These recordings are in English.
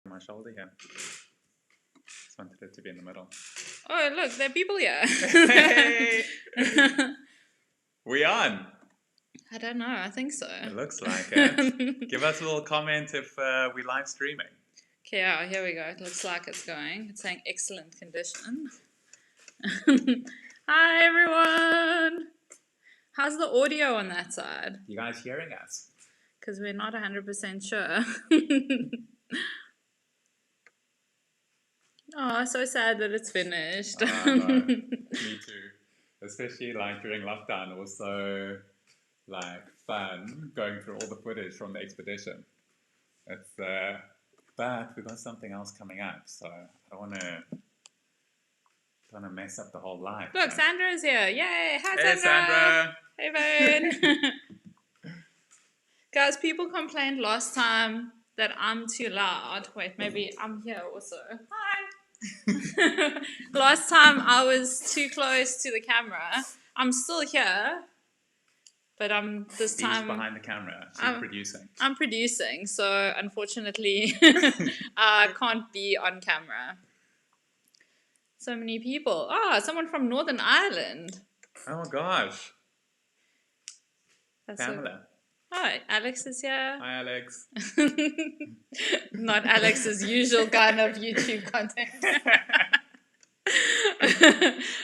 My shoulder here. Just wanted it to be in the middle. Oh, look, there are people here. Hey! We on? I don't know. I think so. It looks like it. Give us a little comment if we live streaming. Okay, yeah, here we go. It looks like it's going. It's saying excellent condition. Hi, everyone. How's the audio on that side? You guys hearing us? Because we're not 100% sure. Oh, so sad that it's finished. Oh, no. Me too. Especially like during lockdown, it was so like fun going through all the footage from the expedition. It's but we've got something else coming up, so I don't want to mess up the whole life. Look, Sandra's here. Yay! Hi, Hey, Sandra. Hey, Vane. Guys, people complained last time that I'm too loud. Wait, maybe I'm here also. Hi. Last time I was too close to the camera. I'm still here, but this She's time behind the camera. She's producing. I'm producing, so unfortunately I can't be on camera. So many people. Ah, someone from Northern Ireland. Oh my gosh. That's Pamela. Hi, Alex is here. Hi, Alex. Not Alex's usual kind of YouTube content.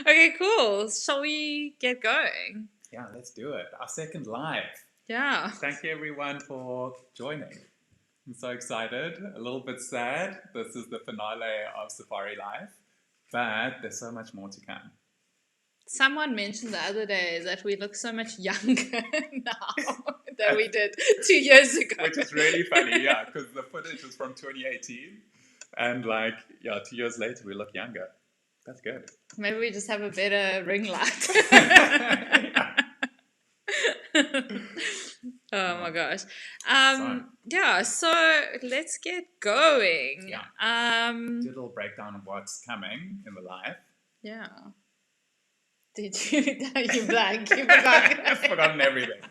Okay, cool. Shall we get going? Yeah, let's do it. Our second live. Yeah. Thank you everyone for joining. I'm so excited. A little bit sad. This is the finale of SafariLife, but there's so much more to come. Someone mentioned the other day that we look so much younger now than we did 2 years ago. Which is really funny, yeah, because the footage is from 2018, and 2 years later we look younger. That's good. Maybe we just have a better ring light. Oh my gosh. Yeah, so let's get going. Yeah. Do a little breakdown of what's coming in the live. Yeah. Did you? You blank. You forgot. I've forgotten everything.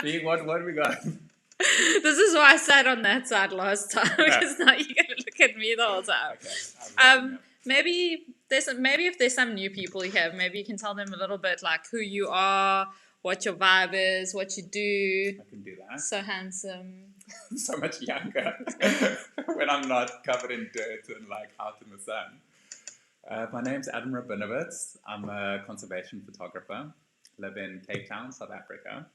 See, what we got? This is why I sat on that side last time, because now you're going to look at me the whole time. Okay. Maybe if there's some new people here, maybe you can tell them a little bit like who you are, what your vibe is, what you do. I can do that. So handsome. So much younger when I'm not covered in dirt and out in the sun. My name's Adam Rabinovitz. I'm a conservation photographer. Live in Cape Town, South Africa.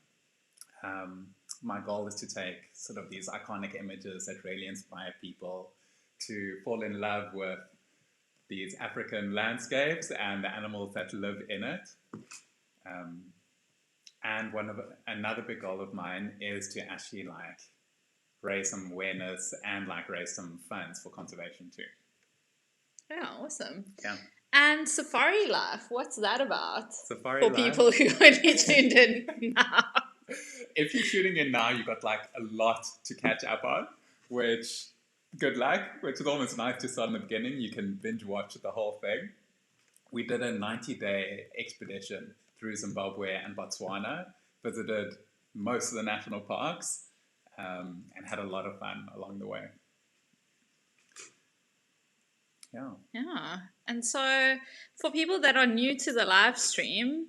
My goal is to take sort of these iconic images that really inspire people to fall in love with these African landscapes and the animals that live in it. And another big goal of mine is to actually raise some awareness and raise some funds for conservation too. Yeah, awesome. Yeah. And SafariLife, what's that about? SafariLife. For people who only tuned in now. If you're tuning in now, you've got a lot to catch up on, which, good luck, which is almost nice to start in the beginning. You can binge watch the whole thing. We did a 90-day expedition through Zimbabwe and Botswana, visited most of the national parks, and had a lot of fun along the way. Yeah. Yeah. And so for people that are new to the live stream,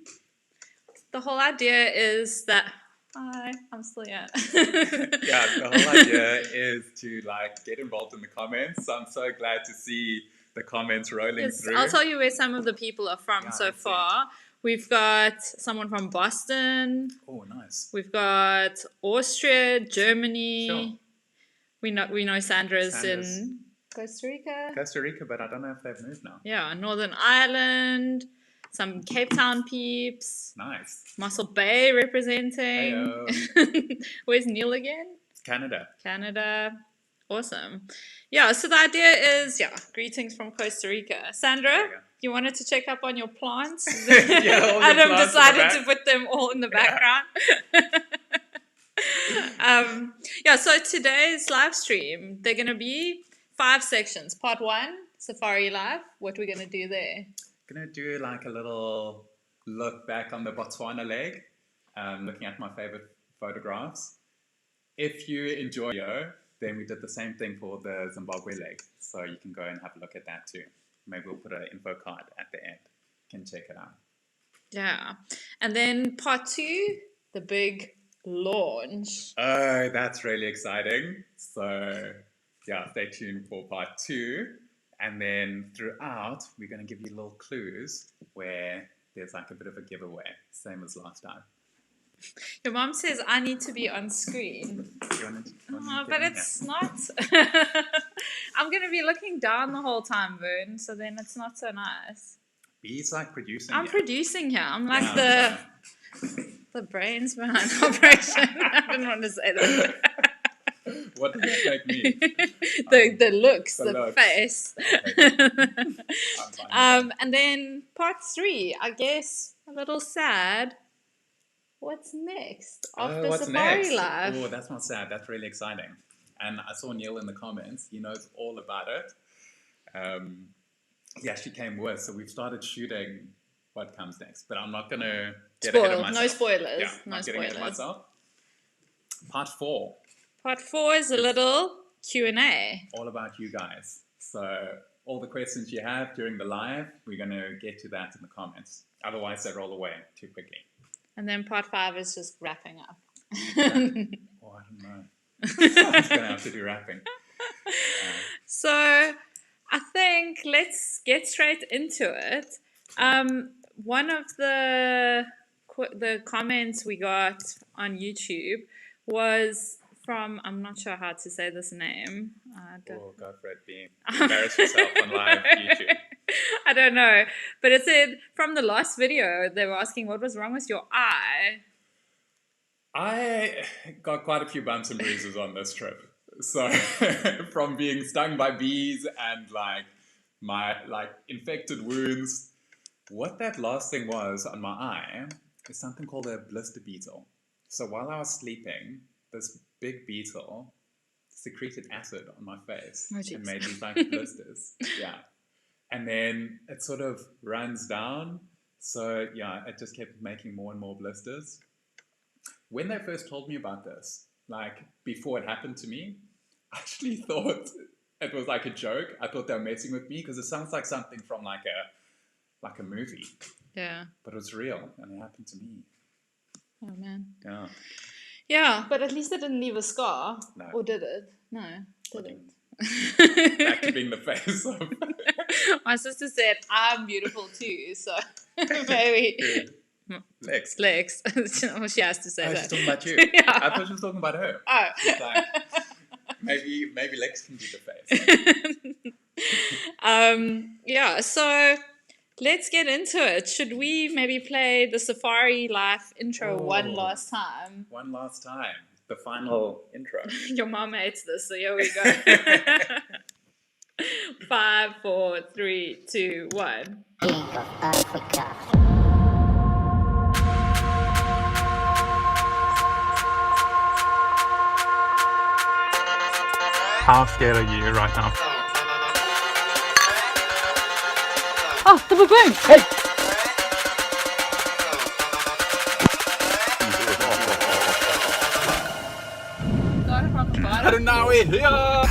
the whole idea is that hi, I'm still here. Yeah, the whole idea is to get involved in the comments. So I'm so glad to see the comments rolling through. I'll tell you where some of the people are from so far. We've got someone from Boston. Oh, nice. We've got Austria, Germany. Sure. We know Sandra's in Costa Rica, but I don't know if they've moved now. Yeah, Northern Ireland, some Cape Town peeps. Nice. Mossel Bay representing. Where's Neil again? Canada. Awesome. Yeah, so the idea is, greetings from Costa Rica. Sandra, you wanted to check up on your plants? Adam decided to put them all in the background. So today's live stream, they're going to be 5 sections. Part 1, SafariLife. What we're going to do there? Going to do a little look back on the Botswana leg, looking at my favorite photographs. If you enjoy it, then we did the same thing for the Zimbabwe leg. So you can go and have a look at that too. Maybe we'll put an info card at the end. You can check it out. Yeah. And then part 2, the big launch. Oh, that's really exciting. So yeah, stay tuned for part 2. And then throughout, we're going to give you little clues where there's like a bit of a giveaway, same as last time. Your mom says I need to be on screen. But it's not. I'm going to be looking down the whole time, Vern, so then it's not so nice. He's like producing. I'm producing here. I'm like the brains behind the operation. I didn't want to say that. What does that make me? The looks, the face. Okay. And then part 3, I guess, a little sad. What's next after SafariLife? Oh, that's not sad. That's really exciting. And I saw Neil in the comments. He knows all about it. He actually came with. So we've started shooting what comes next. But I'm not going to get ahead of myself. No spoilers. Yeah, not getting ahead of myself. Part 4. Part 4 is a little Q&A. All about you guys. So all the questions you have during the live, we're going to get to that in the comments. Otherwise, they roll away too quickly. And then part 5 is just wrapping up. Oh, I don't know. I'm just going to have to do wrapping. So I think let's get straight into it. One of the comments we got on YouTube was from, I'm not sure how to say this name. Go for it, Beam. Embarrass yourself on live YouTube. I don't know. But it said, from the last video, they were asking what was wrong with your eye. I got quite a few bumps and bruises on this trip. So from being stung by bees and my infected wounds, what that last thing was on my eye is something called a blister beetle. So while I was sleeping, this big beetle secreted acid on my face and made these blisters. Yeah. And then it sort of runs down. So yeah, it just kept making more and more blisters. When they first told me about this, before it happened to me, I actually thought it was like a joke. I thought they were messing with me because it sounds like something from like a movie. Yeah. But it was real and it happened to me. Oh man. Yeah. Yeah, but at least it didn't leave a scar. No. Or did it? No, didn't. Back to being the face of... My sister said, I'm beautiful too, so maybe... Lex. She has to say that. She's talking about you. Yeah. I thought she was talking about her. Oh. She's like, maybe Lex can do the face. Yeah, so let's get into it. Should we maybe play the SafariLife intro one last time? One last time. The final intro. Your mom hates this, so here we go. 5, 4, 3, 2, 1. Africa. How scared are you right now? Oh, the baboon! Hey! And now we're here!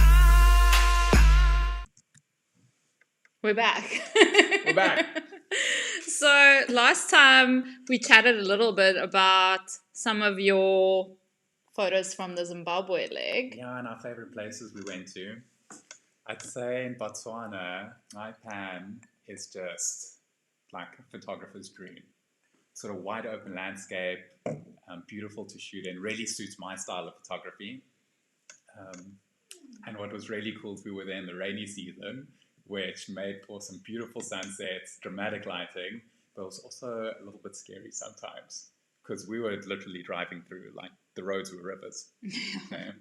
We're back. We're back. So last time we chatted a little bit about some of your photos from the Zimbabwe leg. Yeah, and our favorite places we went to. I'd say in Botswana, my pan is just like a photographer's dream. Sort of wide open landscape, beautiful to shoot in, really suits my style of photography. And what was really cool is we were there in the rainy season, which made for some beautiful sunsets, dramatic lighting, but it was also a little bit scary sometimes because we were literally driving through, the roads were rivers. Okay.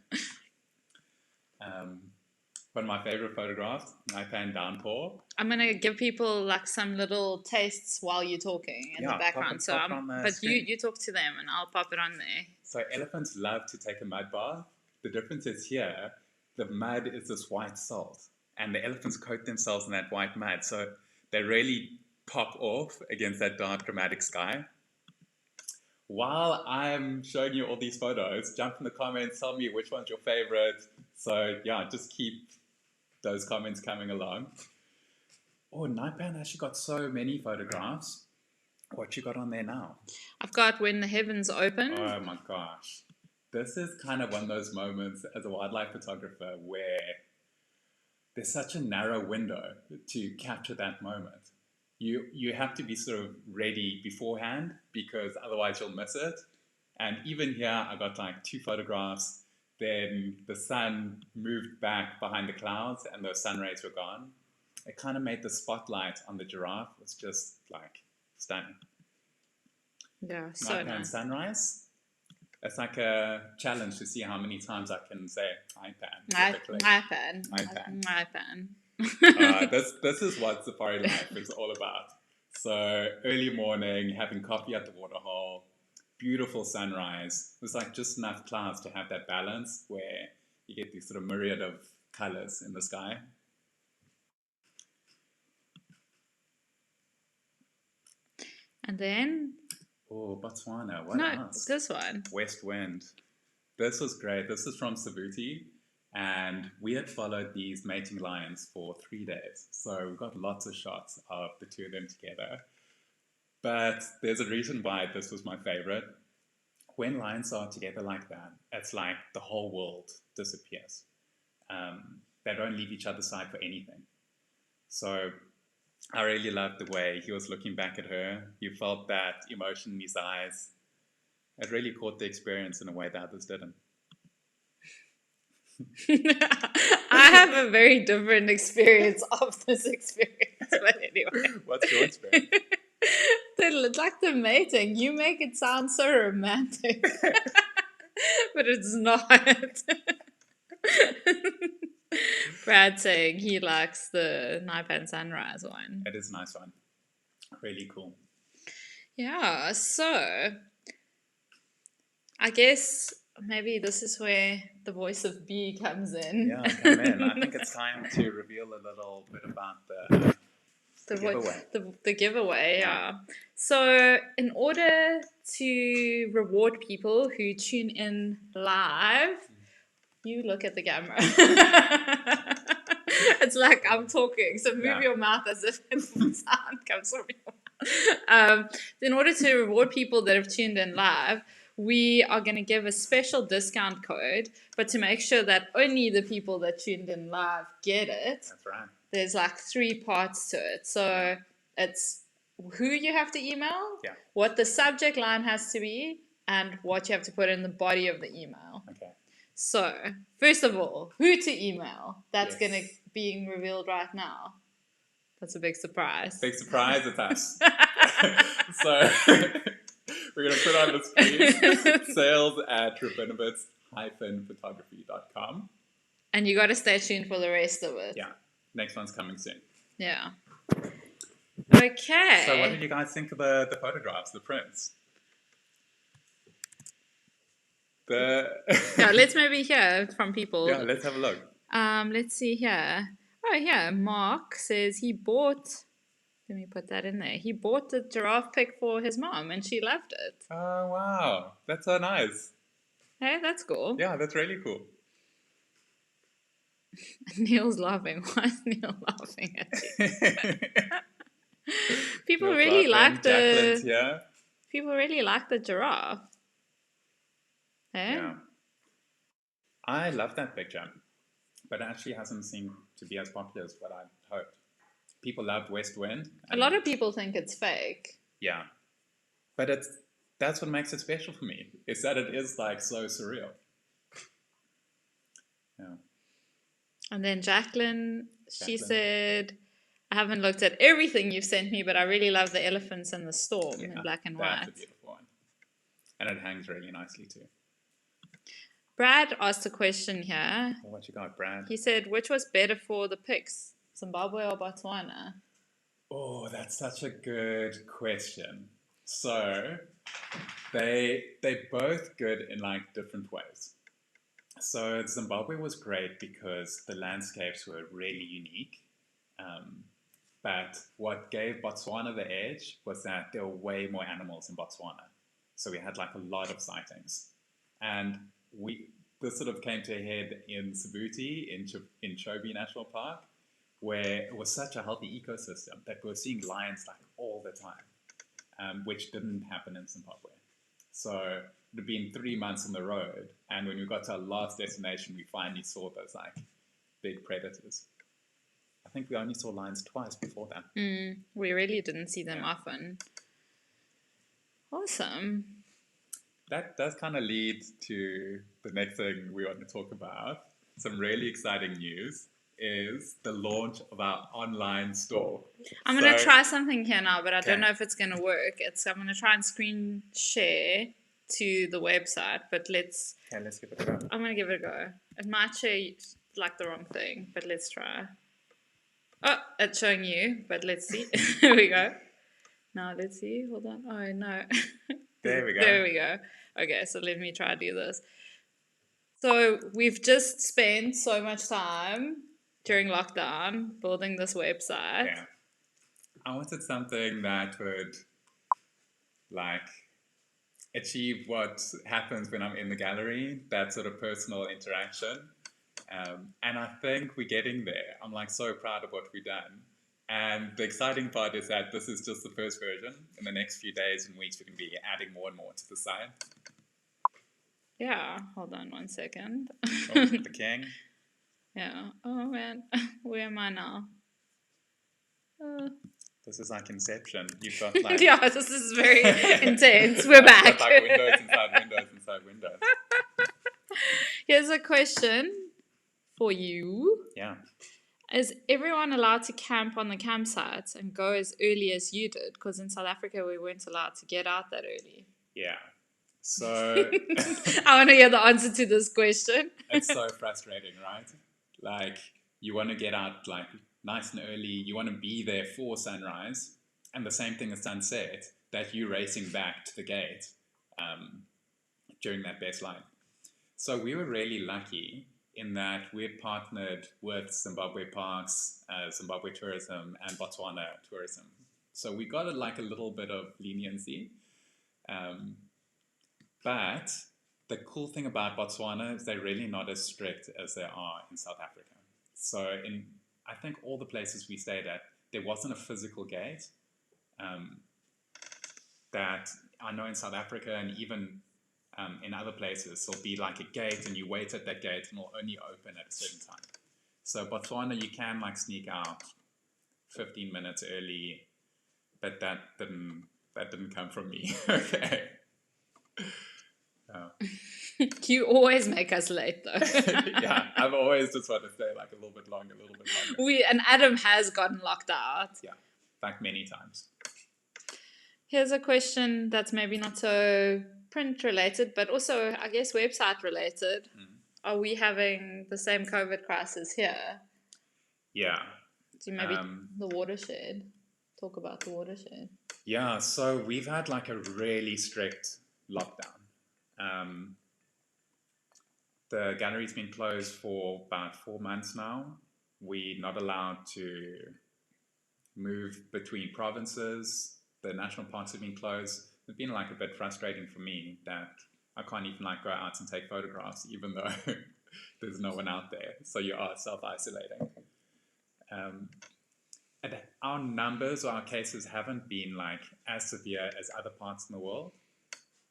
One of my favorite photographs, I pan downpour. I'm going to give people some little tastes while you're talking in the background. But you talk to them and I'll pop it on there. So elephants love to take a mud bath. The difference is here, the mud is this white salt and the elephants coat themselves in that white mud. So they really pop off against that dark dramatic sky. while I'm showing you all these photos, jump in the comments, tell me which one's your favorite. So yeah, just keep those comments coming along. Oh, Nightpan actually got so many photographs. What you got on there now? I've got When the Heavens Open. Oh my gosh. This is kind of one of those moments as a wildlife photographer where there's such a narrow window to capture that moment. You have to be sort of ready beforehand because otherwise you'll miss it. And even here, I got like 2 photographs. Then the sun moved back behind the clouds and those sun rays were gone. It kind of made the spotlight on the giraffe was just like stunning. Yeah, so nice. Sunrise. It's like a challenge to see how many times I can say iPan. This is what SafariLife is all about. So early morning, having coffee at the waterhole, beautiful sunrise. It's like just enough clouds to have that balance where you get these sort of myriad of colors in the sky. And then? Oh, Botswana. What else? This one. West Wind. This was great. This is from Savuti. And we had followed these mating lions for 3 days. So we got lots of shots of the 2 of them together. But there's a reason why this was my favorite. When lions are together like that, it's like the whole world disappears. They don't leave each other's side for anything. So I really loved the way he was looking back at her. You felt that emotion in his eyes. It really caught the experience in a way that others didn't. I have a very different experience of this experience, but anyway. What's your experience? Like the mating, you make it sound so romantic, but it's not. Brad saying he likes the Naipan Sunrise one. It is a nice one. Really cool. Yeah, so I guess maybe this is where the voice of B comes in. Yeah, come in. I think it's time to reveal a little bit about the giveaway. The giveaway, yeah. So in order to reward people who tune in live, you look at the camera. It's like I'm talking, so move your mouth as if the sound comes from your mouth. In order to reward people that have tuned in live, we are going to give a special discount code, but to make sure that only the people that tuned in live get it. That's right. There's like 3 parts to it. So it's who you have to email, what the subject line has to be, and what you have to put in the body of the email. Okay. So, first of all, who to email? That's going to be revealed right now. That's a big surprise. Big surprise, it's us. So, we're going to put on the screen sales@rabinowitz-photography.com. And you got to stay tuned for the rest of it. Yeah. Next one's coming soon. Yeah. Okay. So, what did you guys think of the photographs, the prints? Yeah, let's maybe hear from people. Yeah, let's have a look. Let's see here. Oh, yeah. Mark says he bought. Let me put that in there. He bought the giraffe pic for his mom, and she loved it. Oh wow, that's so nice. Hey, that's cool. Yeah, that's really cool. Neil's laughing. Why is Neil laughing at you? People really like the. People really like the giraffe. Hey? Yeah. I love that picture, but it actually hasn't seemed to be as popular as what I hoped. People love West Wind. A lot of people think it's fake. Yeah, but that's what makes it special for me. Is that it is like so surreal. Yeah. And then Jacqueline, she said, I haven't looked at everything you've sent me, but I really love the elephants and the storm in black and white. That's a beautiful one. And it hangs really nicely too. Brad asked a question here. What you got, Brad? He said, which was better for the pics, Zimbabwe or Botswana? Oh, that's such a good question. So, they're both good in like different ways. So Zimbabwe was great because the landscapes were really unique. But what gave Botswana the edge was that there were way more animals in Botswana. So we had like a lot of sightings. And this sort of came to a head in Sabuti, in Chobe National Park, where it was such a healthy ecosystem that we were seeing lions like all the time, which didn't happen in Zimbabwe. So it had been 3 months on the road, and when we got to our last destination, we finally saw those like big predators. I think we only saw lions twice before that. We really didn't see them often. Awesome. That does kind of lead to the next thing we want to talk about. Some really exciting news is the launch of our online store. I'm going to try something here now, but I don't know if it's going to work. I'm going to try and screen share to the website, but let's give it a go. I'm going to give it a go. It might share like the wrong thing, but let's try. Oh, it's showing you, but let's see. Here we go. Now let's see. Hold on. Oh, no. There we go. There we go. Okay, so let me try to do this. So we've just spent so much time during lockdown building this website. Yeah. I wanted something that would like achieve what happens when I'm in the gallery, that sort of personal interaction. And I think we're getting there. I'm like so proud of what we've done. And the exciting part is that this is just the first version. In the next few days and weeks, we can be adding more and more to the site. Yeah, hold on 1 second. Oh, the king. Yeah. Oh man, where am I now? This is like Inception. You've got like yeah, this is very intense. We're back. Got like windows inside windows inside windows. Here's a question for you. Yeah. Is everyone allowed to camp on the campsites and go as early as you did? Because in South Africa, we weren't allowed to get out that early. Yeah. So I want to hear the answer to this question. It's so frustrating, right? Like, you want to get out like nice and early. You want to be there for sunrise. And the same thing as sunset, that you're racing back to the gate during that best line. So we were really lucky in that we had partnered with Zimbabwe Parks, Zimbabwe Tourism, and Botswana Tourism. So we got like a little bit of leniency. But the cool thing about Botswana is they're really not as strict as they are in South Africa. So in, I think, all the places we stayed at, there wasn't a physical gate. That I know in South Africa and even in other places, there'll be like a gate and you wait at that gate and it'll only open at a certain time. So Botswana, you can like sneak out 15 minutes early, but that didn't come from me. Okay. You always make us late though. Yeah, I've always just wanted to stay like a little bit longer. And Adam has gotten locked out. Yeah, like many times. Here's a question that's maybe not so print related, but also I guess website related. Are we having the same COVID crisis here? Yeah. Do you maybe the watershed? Talk about the watershed. Yeah, so we've had like a really strict lockdown. The gallery's been closed for about 4 months now. We're not allowed to move between provinces. The national parks have been closed. It's been like a bit frustrating for me that I can't even like go out and take photographs, even though there's no one out there. So you are self-isolating. And our numbers or our cases haven't been like as severe as other parts in the world.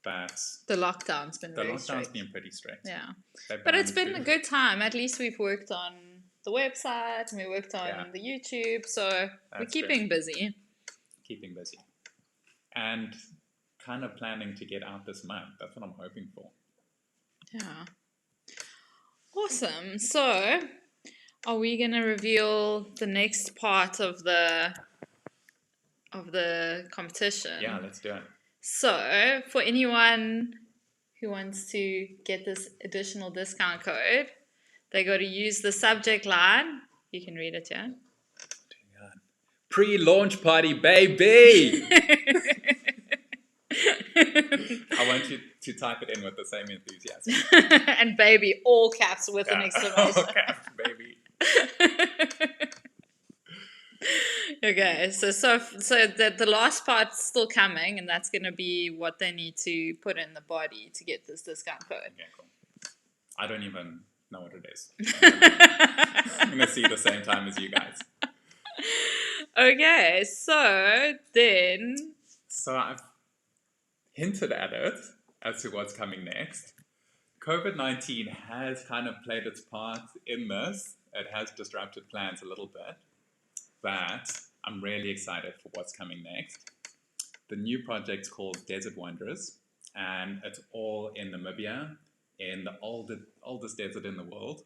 But the lockdown's been pretty strict. Yeah. But it's been a good time. At least we've worked on the website and we worked on the YouTube. So we're keeping busy. Keeping busy. And kind of planning to get out this month. That's what I'm hoping for. Yeah. Awesome. So are we going to reveal the next part of the competition? Yeah, let's do it. So, for anyone who wants to get this additional discount code, they got to use the subject line. You can read it, yeah? Pre-launch party, baby! I want you to type it in with the same enthusiasm. And baby, all caps with an exclamation. All caps, baby. Okay, so the last part's still coming, and that's going to be what they need to put in the body to get this discount code. Okay, cool. I don't even know what it is. I'm going to see the same time as you guys. Okay, so then... So I've hinted at it as to what's coming next. COVID-19 has kind of played its part in this. It has disrupted plans a little bit, but I'm really excited for what's coming next. The new project's called Desert Wanderers, and it's all in Namibia, in the oldest desert in the world,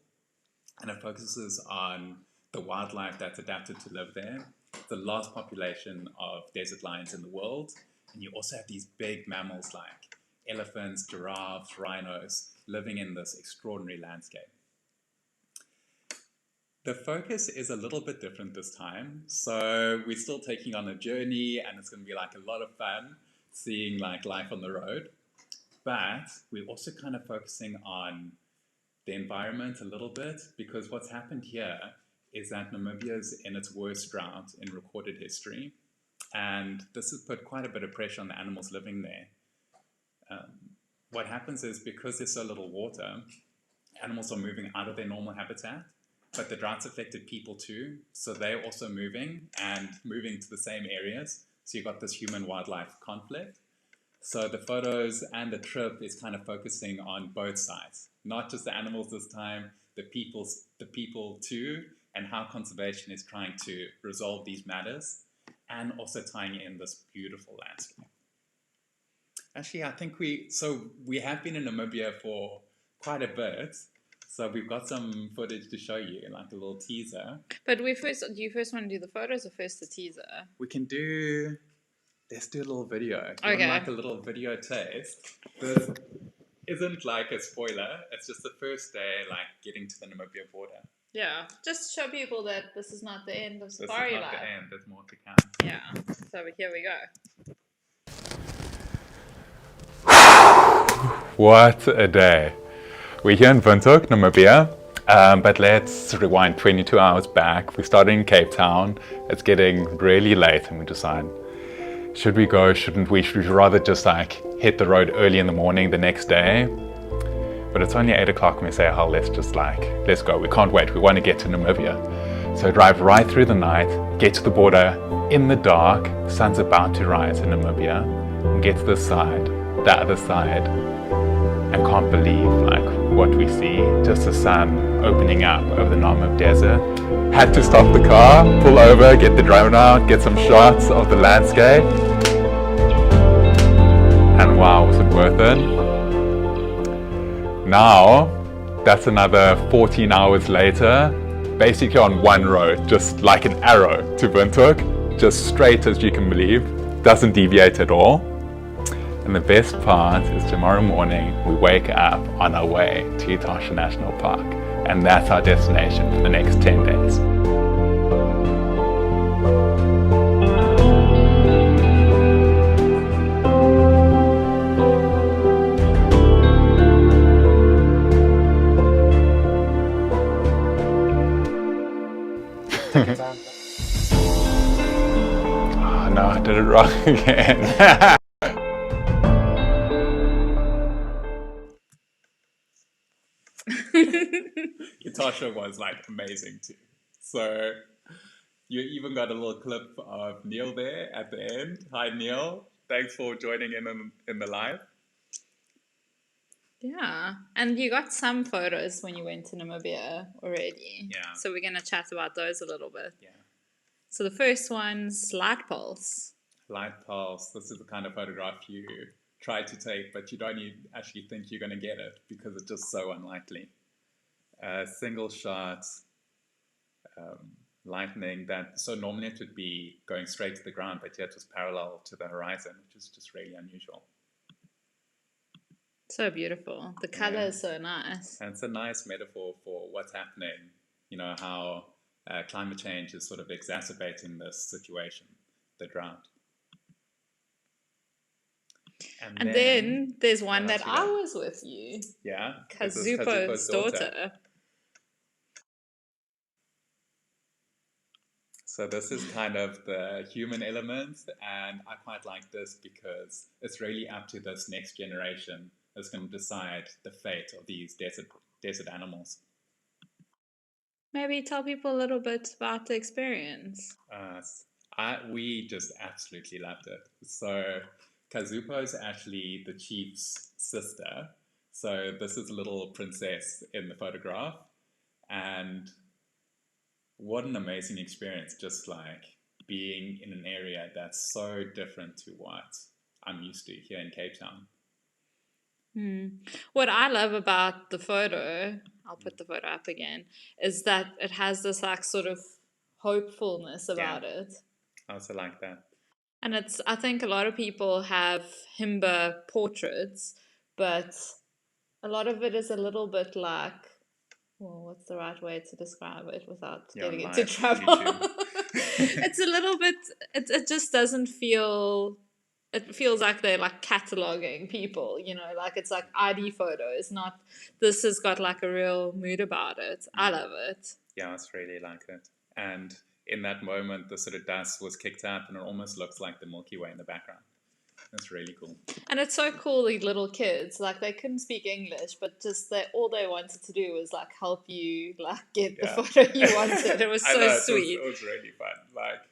and it focuses on the wildlife that's adapted to live there, the last population of desert lions in the world, and you also have these big mammals like elephants, giraffes, rhinos, living in this extraordinary landscape. The focus is a little bit different this time. So we're still taking on a journey, and it's going to be like a lot of fun seeing like life on the road. But we're also kind of focusing on the environment a little bit, because what's happened here is that Namibia's in its worst drought in recorded history. And this has put quite a bit of pressure on the animals living there. What happens is, because there's so little water, animals are moving out of their normal habitat, but the drought's affected people too, so they're also moving to the same areas. So you've got this human-wildlife conflict. So the photos and the trip is kind of focusing on both sides, not just the animals this time, the people too, and how conservation is trying to resolve these matters, and also tying in this beautiful landscape. Actually, I think we have been in Namibia for quite a bit, so we've got some footage to show you, like a little teaser. But do you first want to do the photos or first the teaser? Let's do a little video. Okay. Like a little video taste. This isn't like a spoiler, it's just the first day, like getting to the Namibia border. Yeah, just to show people that this is not the end of SafariLife. This is not the end, there's more to come. Yeah, so here we go. What a day. We're here in Windhoek, Namibia, but let's rewind 22 hours back. We started in Cape Town. It's getting really late, and we decide, should we go, shouldn't we? Should we rather just like hit the road early in the morning the next day? But it's only 8 o'clock and we say, oh, let's go. We can't wait. We want to get to Namibia. So drive right through the night, get to the border in the dark. Sun's about to rise in Namibia. We get to the other side, and can't believe like what we see. Just the sun opening up over the Namib Desert. Had to stop the car, pull over, get the drone out, get some shots of the landscape. And wow, was it worth it? Now, that's another 14 hours later, basically on one road, just like an arrow to Windhoek, just straight as you can believe, doesn't deviate at all. And the best part is tomorrow morning, we wake up on our way to Etosha National Park. And that's our destination for the next 10 days. Oh no, I did it wrong again. Etosha was like amazing too. So you even got a little clip of Neil there at the end. Hi Neil, thanks for joining in the live. Yeah, and you got some photos when you went to Namibia already. Yeah. So we're going to chat about those a little bit. Yeah. So the first one's Light Pulse. Light Pulse, this is the kind of photograph you try to take, but you don't actually think you're going to get it because it's just so unlikely. Single shot, lightning so normally it would be going straight to the ground, but yet it was parallel to the horizon, which is just really unusual. So beautiful. The color is so nice. And it's a nice metaphor for what's happening, how climate change is sort of exacerbating this situation, the drought. And then there's one that I was with you. Yeah. Kazupo's daughter. So this is kind of the human element, and I quite like this because it's really up to this next generation that's going to decide the fate of these desert animals. Maybe tell people a little bit about the experience. We just absolutely loved it. So Kazupo is actually the chief's sister. So this is a little princess in the photograph, and what an amazing experience, just like being in an area that's so different to what I'm used to here in Cape Town. What I love about the photo, I'll put the photo up again, is that it has this like sort of hopefulness about it. I also like that. And I think a lot of people have Himba portraits, but a lot of it is a little bit like, well, what's the right way to describe it without getting into trouble? It's a little bit, it just doesn't feel, it feels like they're like cataloging people, you know, like it's like ID photos, not, this has got like a real mood about it. I love it. Yeah, I really like it. And in that moment, the sort of dust was kicked up and it almost looks like the Milky Way in the background. That's really cool. And it's so cool, these little kids, like they couldn't speak English, but just all they wanted to do was like help you like get the photo you wanted. It was so sweet. It was really fun. Like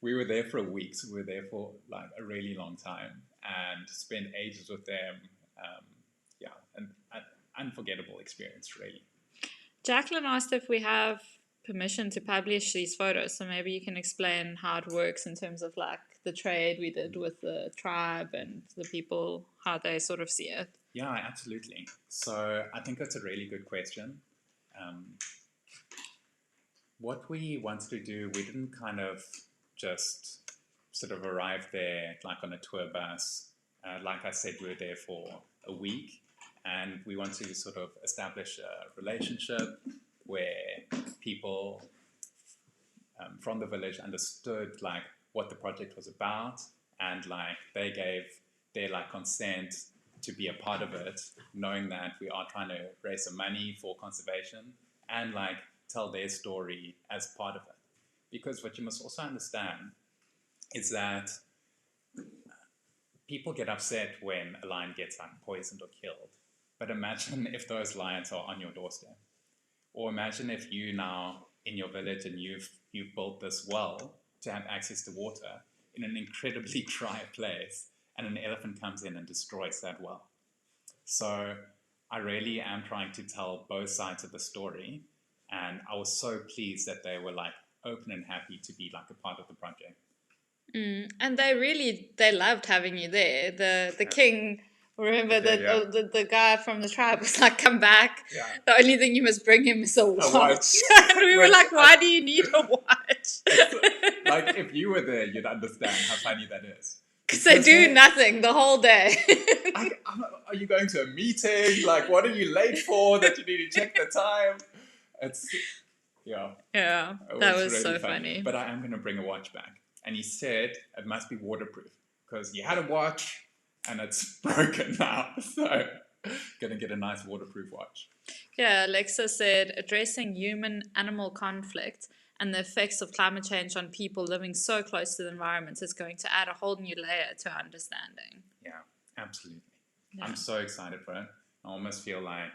we were there for a week, so we were there for like a really long time and spent ages with them. An unforgettable experience, really. Jacqueline asked if we have permission to publish these photos, so maybe you can explain how it works in terms of like the trade we did with the tribe and the people, how they sort of see it. Yeah, absolutely. So I think that's a really good question. What we wanted to do, we didn't kind of just sort of arrive there like on a tour bus. Like I said, we were there for a week, and we want to sort of establish a relationship where people from the village understood like what the project was about, and like they gave their like consent to be a part of it, knowing that we are trying to raise some money for conservation and like tell their story as part of it. Because what you must also understand is that people get upset when a lion gets like poisoned or killed. But imagine if those lions are on your doorstep. Or imagine if you now in your village and you've built this well to have access to water in an incredibly dry place, and an elephant comes in and destroys that well. So I really am trying to tell both sides of the story, and I was so pleased that they were like open and happy to be like a part of the project. And they loved having you there. The king, remember the guy from the tribe was like, come back. Yeah. The only thing you must bring him is a watch. And we were like, why do you need a watch? Like if you were there, you'd understand how funny that is. Because they do nothing the whole day. Are you going to a meeting? Like, what are you late for that you need to check the time? Yeah, that was really so funny. But I am going to bring a watch back. And he said it must be waterproof because he had a watch and it's broken now. So going to get a nice waterproof watch. Yeah, Alexa said, addressing human-animal conflict and the effects of climate change on people living so close to the environment is going to add a whole new layer to our understanding. Yeah, absolutely. Yeah. I'm so excited for it. I almost feel like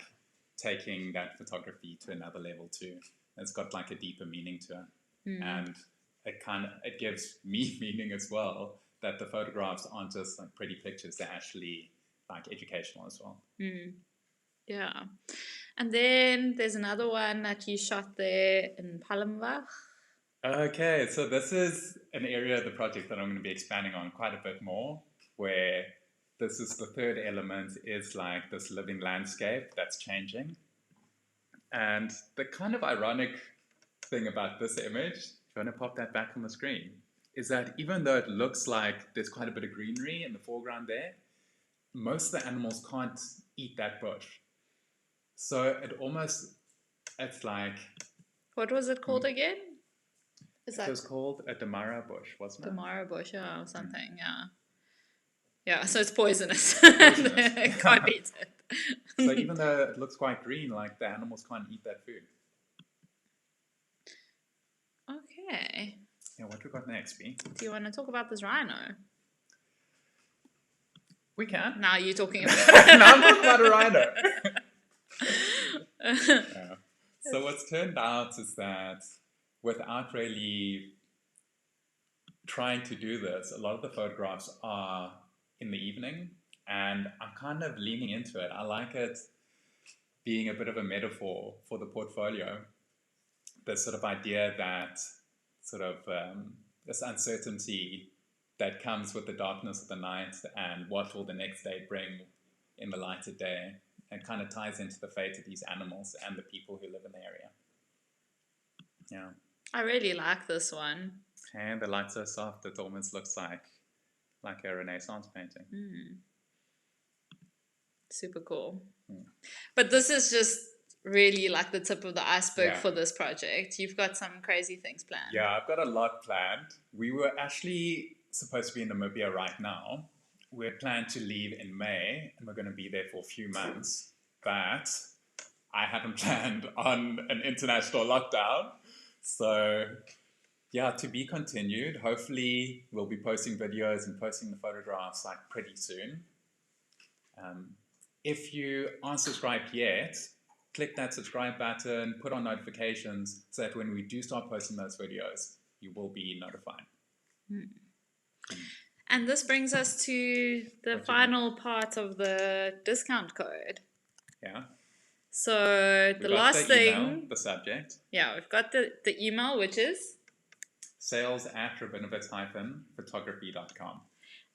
taking that photography to another level too. It's got like a deeper meaning to it. And it gives me meaning as well, that the photographs aren't just like pretty pictures, they're actually like educational as well. Yeah. And then there's another one that you shot there in Palembang. Okay, so this is an area of the project that I'm going to be expanding on quite a bit more, where this is the third element, is like this living landscape that's changing. And the kind of ironic thing about this image, if you want to pop that back on the screen, is that even though it looks like there's quite a bit of greenery in the foreground there, most of the animals can't eat that bush. So it's like... What was it called again? It was called a damara bush, wasn't it? Damara bush, or something, yeah. Yeah, so it's poisonous. Can't eat it. So even though it looks quite green, like the animals can't eat that food. Okay. Yeah, what we got next, B? Do you want to talk about this rhino? We can. Now you're talking about Now I'm talking about a rhino. Yeah. So what's turned out is that without really trying to do this, a lot of the photographs are in the evening, and I'm kind of leaning into it. I like it being a bit of a metaphor for the portfolio. This sort of idea that sort of this uncertainty that comes with the darkness of the night and what will the next day bring in the light of day, and kind of ties into the fate of these animals and the people who live in the area. Yeah. I really like this one. And the light's so soft it almost looks like a Renaissance painting. Super cool. But this is just really like the tip of the iceberg for this project. You've got some crazy things planned. Yeah, I've got a lot planned. We were actually supposed to be in Namibia right now. We're planned to leave in May, and we're going to be there for a few months. But I haven't planned on an international lockdown. So, yeah, to be continued. Hopefully, we'll be posting videos and posting the photographs like pretty soon. If you aren't subscribed yet, click that subscribe button, put on notifications so that when we do start posting those videos, you will be notified. And this brings us to the final part of the discount code. Yeah. So the last thing, the subject. Yeah, we've got the email, which is sales@rabinowitz-photography.com.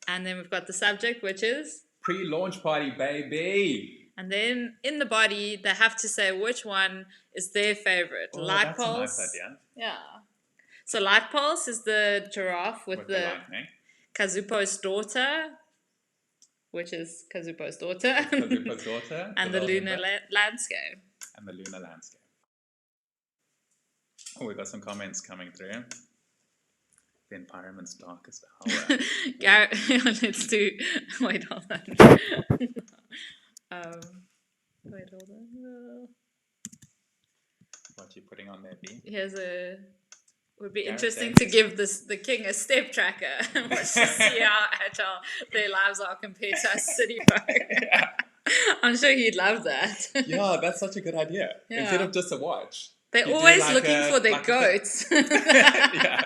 And then we've got the subject, which is pre-launch party, baby. And then in the body, they have to say which one is their favorite. Light Pulse. That's a nice idea. Yeah. So Light Pulse is the giraffe with the lightning. Kazupo's daughter, which is Kazupo's daughter. Kazupo's daughter. And the lunar landscape. And the lunar landscape. Oh, we got some comments coming through. The environment's darkest hour. Let's do. Wait, hold on. Wait, hold on. What are you putting on there, B? Would be interesting to give the king a step tracker, to see how agile their lives are compared to us city folk. Yeah. I'm sure he'd love that. Yeah, that's such a good idea. Yeah. Instead of just a watch. They're always looking for their goats. Yeah.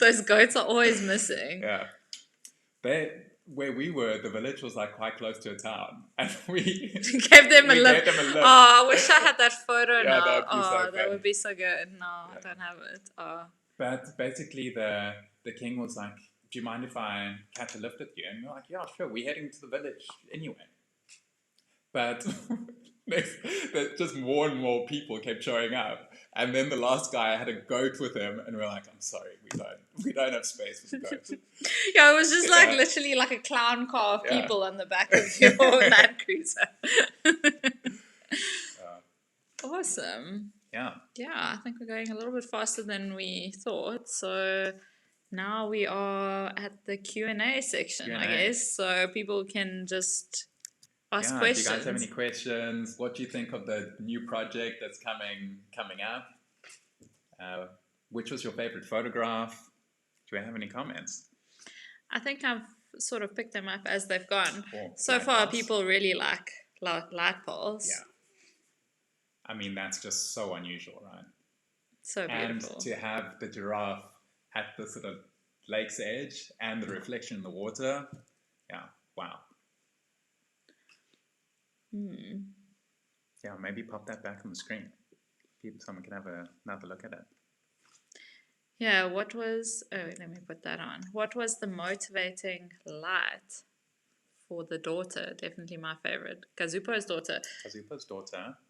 Those goats are always missing. Yeah. Where we were, the village was like quite close to a town. And we gave them a lift. Oh, I wish I had that photo now. That would be so good. No, I don't have it. Oh. But basically the king was like, do you mind if I catch a lift with you? And we're like, yeah, sure. We're heading to the village anyway. But just more and more people kept showing up. And then the last guy had a goat with him, and we're like, I'm sorry, we don't have space for the goat. Yeah, it was just like literally like a clown car of people on the back of your Land Cruiser. Awesome. Yeah. Yeah, I think we're going a little bit faster than we thought. So now we are at the Q&A section, I guess. So people can just ask questions. Do you guys have any questions? What do you think of the new project that's coming up? Which was your favorite photograph? Do you have any comments? I think I've sort of picked them up as they've gone. So far, people really like Light Pulse. Yeah. I mean, that's just so unusual, right? So beautiful. And to have the giraffe at the sort of lake's edge and the reflection in the water. Yeah, wow. Yeah, maybe pop that back on the screen. Someone can have another look at it. Yeah, let me put that on. What was the motivating light for the daughter? Definitely my favorite. Kazupo's daughter.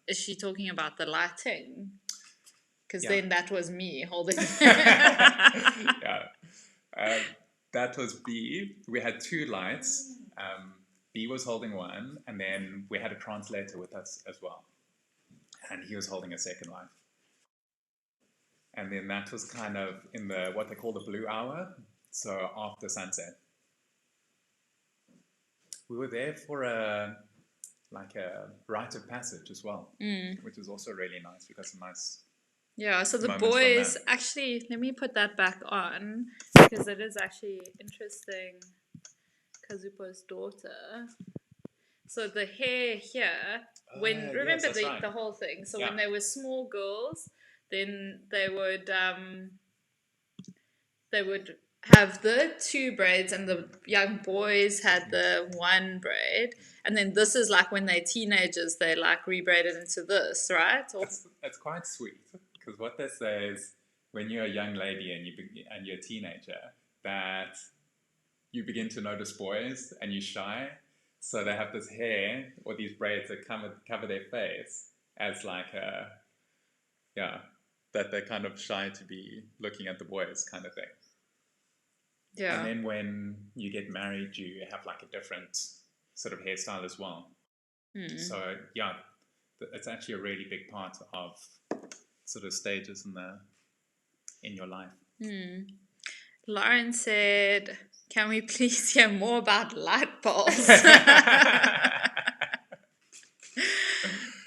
Is she talking about the lighting? Because then that was me holding it. Yeah. That was B. We had two lights. B was holding one, and then we had a translator with us as well. And he was holding a second light. And then that was kind of in what they call the blue hour, so after sunset. We were there for a rite of passage as well, which was also really nice. We got some nice Yeah, so the boys, actually, let me put that back on, because it is actually interesting. Kazupo's daughter. So the hair here, remember the whole thing. So when they were small girls, then they would have the 2 braids, and the young boys had the 1 braid. And then this is like when they're teenagers, they like rebraided into this, right? It's quite sweet, because what they say is when you're a young lady and you're a teenager, that you begin to notice boys and you're shy. So they have this hair or these braids that cover their face as like that they're kind of shy to be looking at the boys kind of thing. Yeah. And then when you get married, you have like a different sort of hairstyle as well. So yeah, it's actually a really big part of sort of stages in your life. Lauren said, "Can we please hear more about light bulbs?"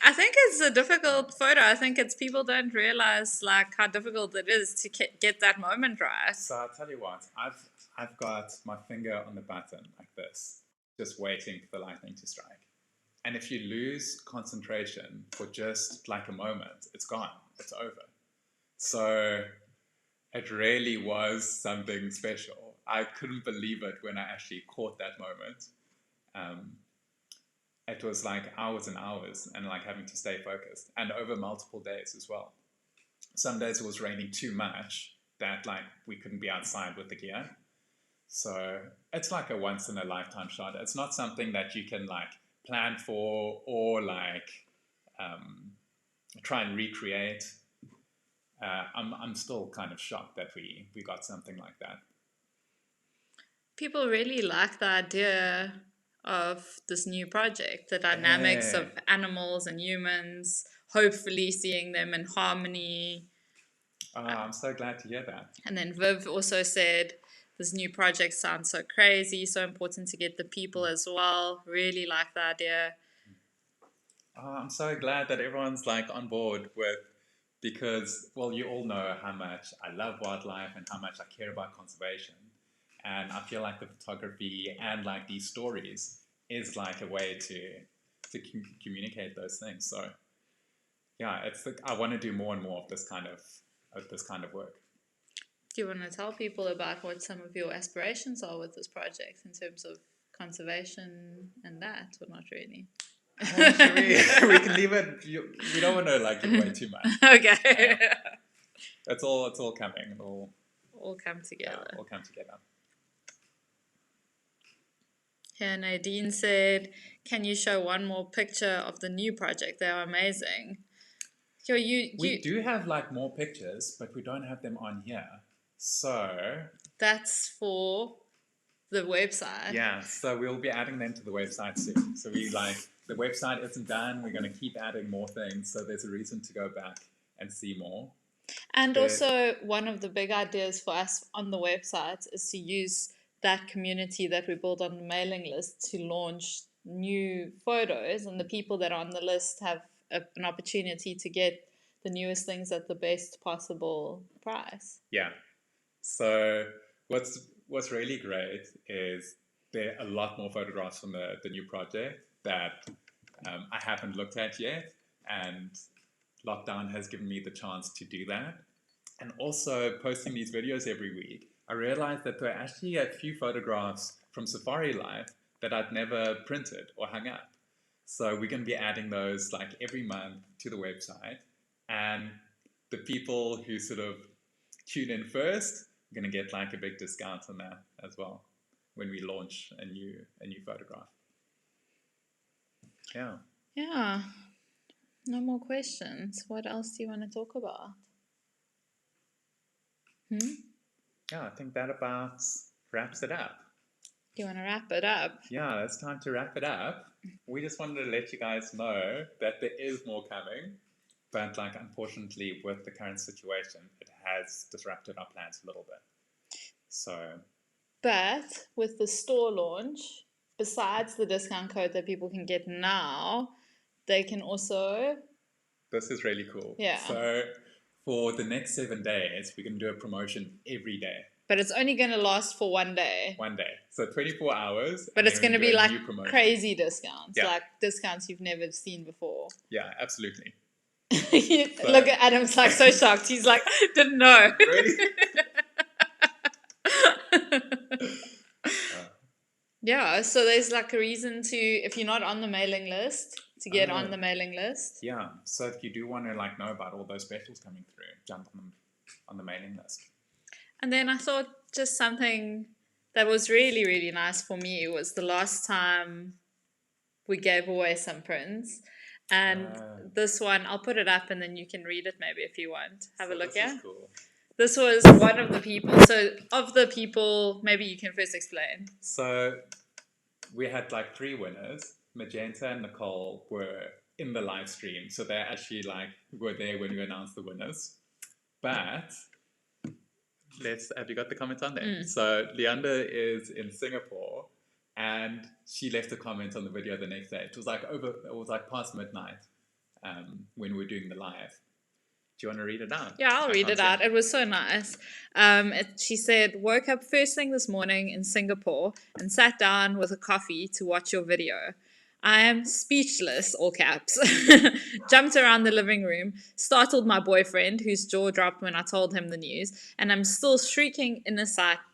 I think it's a difficult photo. I think it's people don't realize like how difficult it is to get that moment right. So I'll tell you what, I've got my finger on the button like this, just waiting for the lightning to strike. And if you lose concentration for just like a moment, it's gone, it's over. So it really was something special. I couldn't believe it when I actually caught that moment. It was like hours and hours and like having to stay focused, and over multiple days as well. Some days it was raining too much that like we couldn't be outside with the gear. So it's like a once in a lifetime shot. It's not something that you can like plan for or like try and recreate. I'm still kind of shocked that we got something like that. People really like the idea of this new project, the dynamics of animals and humans, hopefully seeing them in harmony. I'm so glad to hear that. And then Viv also said, this new project sounds so crazy, so important to get the people as well. Really like the idea. I'm so glad that everyone's like on board with, because, well, you all know how much I love wildlife and how much I care about conservation. And I feel like the photography and like these stories is like a way to communicate those things. So yeah, it's like, I want to do more and more of this kind of work. Do you want to tell people about what some of your aspirations are with this project in terms of conservation and that, or not really? We can leave it. We don't want to like give away too much. Okay. It's all coming. It'll all come together. Yeah, all come together. Here Nadine said, "Can you show one more picture of the new project? They are amazing." So we do have like more pictures, but we don't have them on here. So that's for the website. Yeah, so we'll be adding them to the website soon. So the website isn't done. We're going to keep adding more things. So there's a reason to go back and see more. And also, one of the big ideas for us on the website is to use that community that we build on the mailing list to launch new photos, and the people that are on the list have an opportunity to get the newest things at the best possible price. Yeah. So what's really great is there are a lot more photographs from the new project that I haven't looked at yet, and lockdown has given me the chance to do that. And also posting these videos every week, I realized that there are actually a few photographs from SafariLife that I'd never printed or hung up. So we're going to be adding those like every month to the website, and the people who sort of tune in first are going to get like a big discount on that as well when we launch a new photograph. Yeah. Yeah. No more questions. What else do you want to talk about? Yeah, I think that about wraps it up. Do you want to wrap it up? Yeah, it's time to wrap it up. We just wanted to let you guys know that there is more coming, but like unfortunately with the current situation, it has disrupted our plans a little bit. So, but with the store launch, besides the discount code that people can get now, they can also... This is really cool. Yeah. So For the next 7 days, we're going to do a promotion every day. But it's only going to last for 1 day. 1 day. So 24 hours. But it's going to be like crazy discounts. Yeah. Like discounts you've never seen before. Yeah, absolutely. Look at Adam's like so shocked. He's like, didn't know. Really? Yeah, so there's like a reason to, if you're not on the mailing list, to get on the mailing list. Yeah, so if you do want to like know about all those specials coming through, jump on the mailing list. And then I thought just something that was really, really nice for me was the last time we gave away some prints. And this one, I'll put it up and then you can read it maybe if you want. Have a look, yeah? Cool. This was one of the people. So of the people, maybe you can first explain. So we had like 3 winners. Magenta and Nicole were in the live stream. So they actually like were there when we announced the winners. But have you got the comments on there? So Leander is in Singapore and she left a comment on the video the next day. It was like past midnight when we were doing the live. Do you want to read it out? Yeah, I'll read it out. It was so nice. She said, woke up first thing this morning in Singapore and sat down with a coffee to watch your video. I am speechless, all caps. Jumped around the living room, startled my boyfriend, whose jaw dropped when I told him the news, and I'm still shrieking in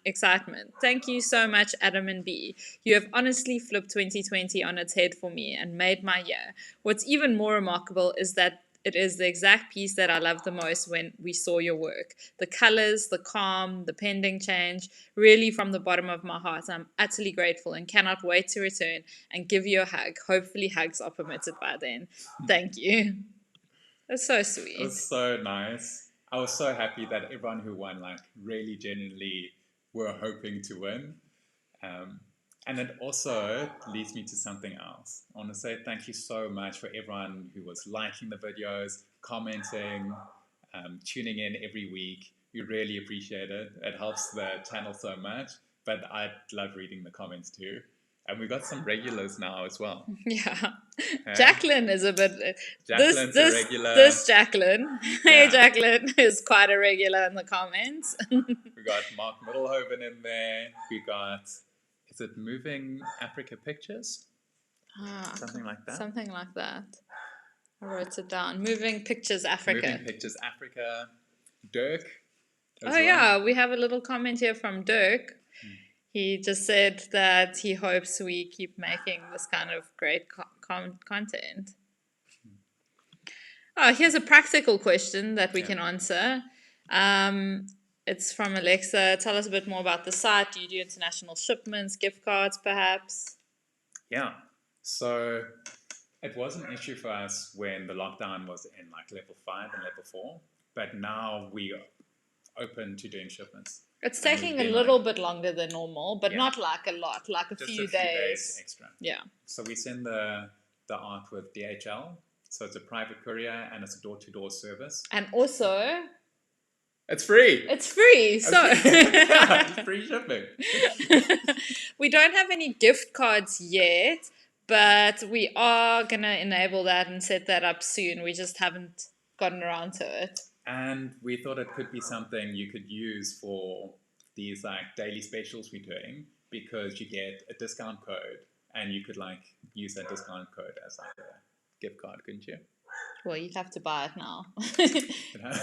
excitement. Thank you so much, Adam and B. You have honestly flipped 2020 on its head for me and made my year. What's even more remarkable is that it is the exact piece that I loved the most when we saw your work. The colors, the calm, the pending change, really from the bottom of my heart. I'm utterly grateful and cannot wait to return and give you a hug. Hopefully hugs are permitted by then. Thank you. That's so sweet. It was so nice. I was so happy that everyone who won, like, really genuinely were hoping to win. And it also leads me to something else. I want to say thank you so much for everyone who was liking the videos, commenting, tuning in every week. We really appreciate it. It helps the channel so much, but I love reading the comments too. And we got some regulars now as well. Yeah. Jacqueline is a bit... Jacqueline's a regular. This Jacqueline, hey Jacqueline, is quite a regular in the comments. We got Mark Middlehoven in there. We got... Is it Moving Africa Pictures? Something like that? Something like that. I wrote it down. Moving Pictures Africa. Moving Pictures Africa. Dirk. Yeah, we have a little comment here from Dirk. He just said that he hopes we keep making this kind of great content. Oh, here's a practical question that we can answer. It's from Alexa. Tell us a bit more about the site. Do you do international shipments, gift cards, perhaps? Yeah. So it was an issue for us when the lockdown was in like level 5 and level 4. But now we are open to doing shipments. It's taking a little bit longer than normal, but not like a lot, like a few days extra. Yeah. So we send the art with DHL. So it's a private courier and it's a door-to-door service. And also... It's free. It's free. So it's free shipping. We don't have any gift cards yet, but we are going to enable that and set that up soon. We just haven't gotten around to it. And we thought it could be something you could use for these like daily specials we're doing, because you get a discount code and you could like use that discount code as like a gift card, couldn't you? Well, you'd have to buy it now.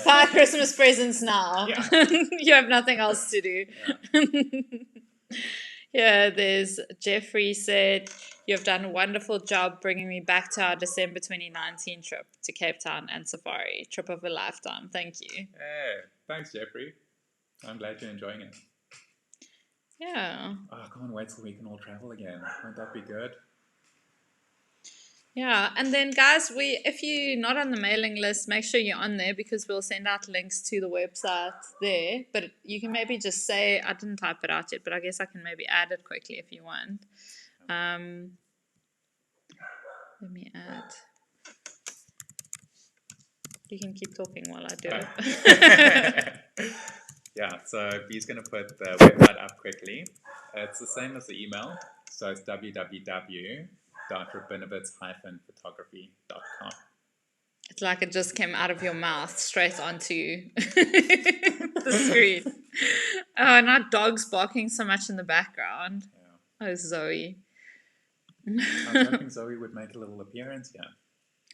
Buy Christmas presents now. Yeah. You have nothing else to do. Yeah, there's Jeffrey said, you have done a wonderful job bringing me back to our December 2019 trip to Cape Town and Safari. Trip of a lifetime. Thank you. Hey, thanks, Jeffrey. I'm glad you're enjoying it. Yeah. Oh, I can't wait till we can all travel again. Won't that be good? Yeah, and then guys, if you're not on the mailing list, make sure you're on there, because we'll send out links to the website there. But you can maybe just say, I didn't type it out yet, but I guess I can maybe add it quickly if you want. Let me add. You can keep talking while I do it. Yeah, so B's going to put the website up quickly. It's the same as the email, so it's www.rabinowitz-photography.com. It's like it just came out of your mouth straight onto the screen. Oh, not dogs barking so much in the background. Yeah. Oh, Zoe. I was hoping Zoe would make a little appearance here.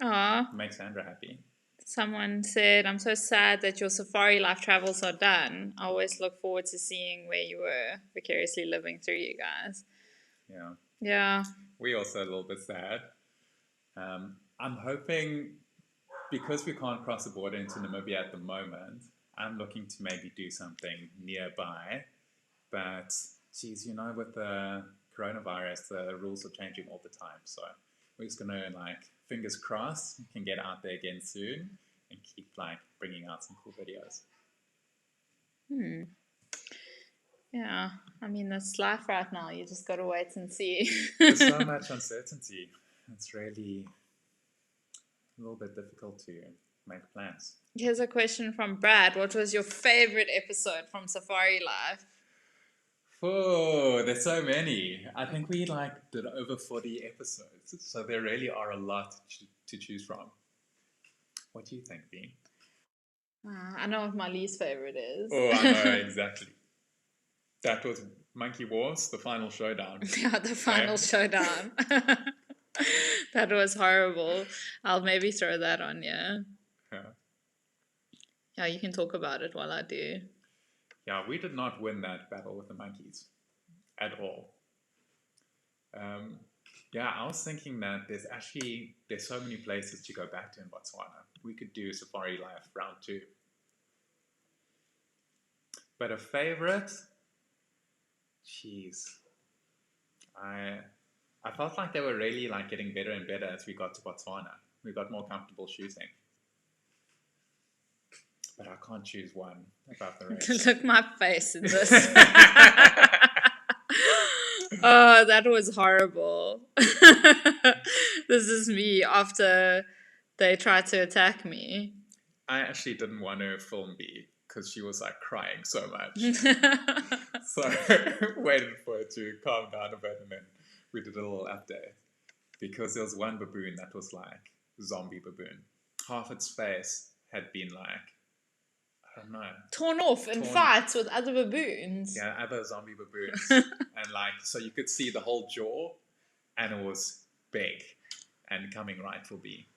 Aww. Make Sandra happy. Someone said, I'm so sad that your SafariLife travels are done. I always look forward to seeing where you were vicariously living through you guys. Yeah. Yeah. We're also a little bit sad. I'm hoping, because we can't cross the border into Namibia at the moment, I'm looking to maybe do something nearby. But, geez, you know, with the coronavirus, the rules are changing all the time. So we're just going to, like, fingers crossed, can get out there again soon and keep, like, bringing out some cool videos. Yeah, I mean, that's life right now. You just got to wait and see. There's so much uncertainty. It's really a little bit difficult to make plans. Here's a question from Brad. What was your favorite episode from SafariLife? Oh, there's so many. I think we did over 40 episodes, so there really are a lot to choose from. What do you think, Bean? I know what my least favorite is. Oh, I know, exactly. That was Monkey Wars, the final showdown. Yeah, the final showdown. That was horrible. I'll maybe throw that on, yeah. Yeah, you can talk about it while I do. Yeah, we did not win that battle with the monkeys at all. Yeah, I was thinking that there's so many places to go back to in Botswana. We could do SafariLife round 2. But a favorite, jeez, I felt like they were really getting better and better as we got to Botswana. We got more comfortable shooting. But I can't choose one above the rest. Look my face in this. Oh, that was horrible. This is me after they tried to attack me. I actually didn't want to film B because she was crying so much. So waited for her to calm down a bit, and then we did a little update. Because there was one baboon that was zombie baboon. Half its face had been I don't know. Torn off in fights with other baboons. Yeah, other zombie baboons. And so you could see the whole jaw, and it was big and coming right for B.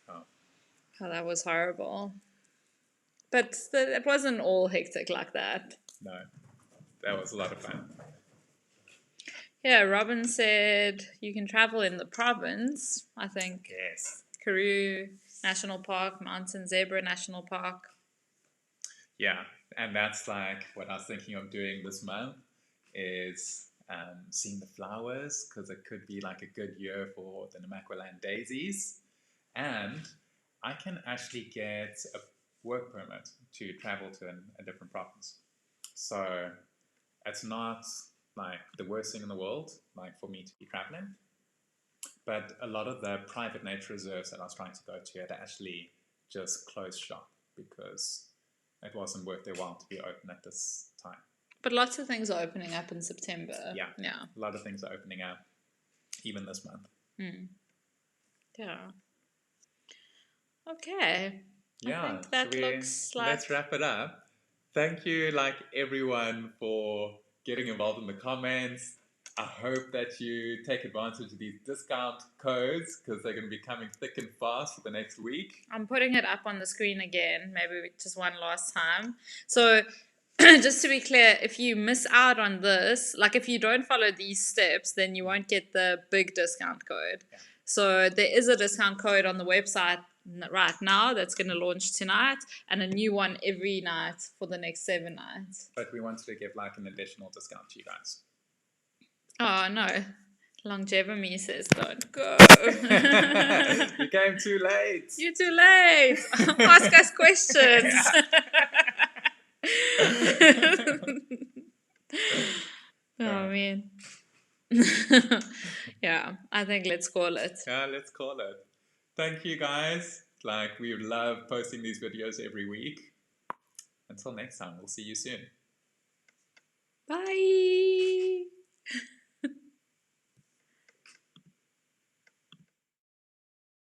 Oh, that was horrible. But it wasn't all hectic like that. No, that was a lot of fun. Yeah, Robin said you can travel in the province, I think. Yes. Karoo National Park, Mountain Zebra National Park. Yeah, and that's what I was thinking of doing this month is seeing the flowers, because it could be a good year for the Namaqualand daisies. And I can actually get a work permit to travel to a different province. So it's not the worst thing in the world, for me to be traveling. But a lot of the private nature reserves that I was trying to go to had actually just closed shop because it wasn't worth their while to be open at this time. But lots of things are opening up in September. Yeah. A lot of things are opening up, even this month. Yeah. Okay. Yeah. I think that looks let's wrap it up. Thank you, everyone, for getting involved in the comments. I hope that you take advantage of these discount codes because they're going to be coming thick and fast for the next week. I'm putting it up on the screen again, maybe just one last time. So just to be clear, if you miss out on this, if you don't follow these steps, then you won't get the big discount code. Yeah. So there is a discount code on the website right now that's going to launch tonight, and a new one every night for the next 7 nights. But we wanted to give an additional discount to you guys. Oh no, Longevity says don't go. You came too late. You're too late. Ask us questions. Oh man. Yeah, I think let's call it. Yeah, let's call it. Thank you guys. We love posting these videos every week. Until next time, we'll see you soon. Bye.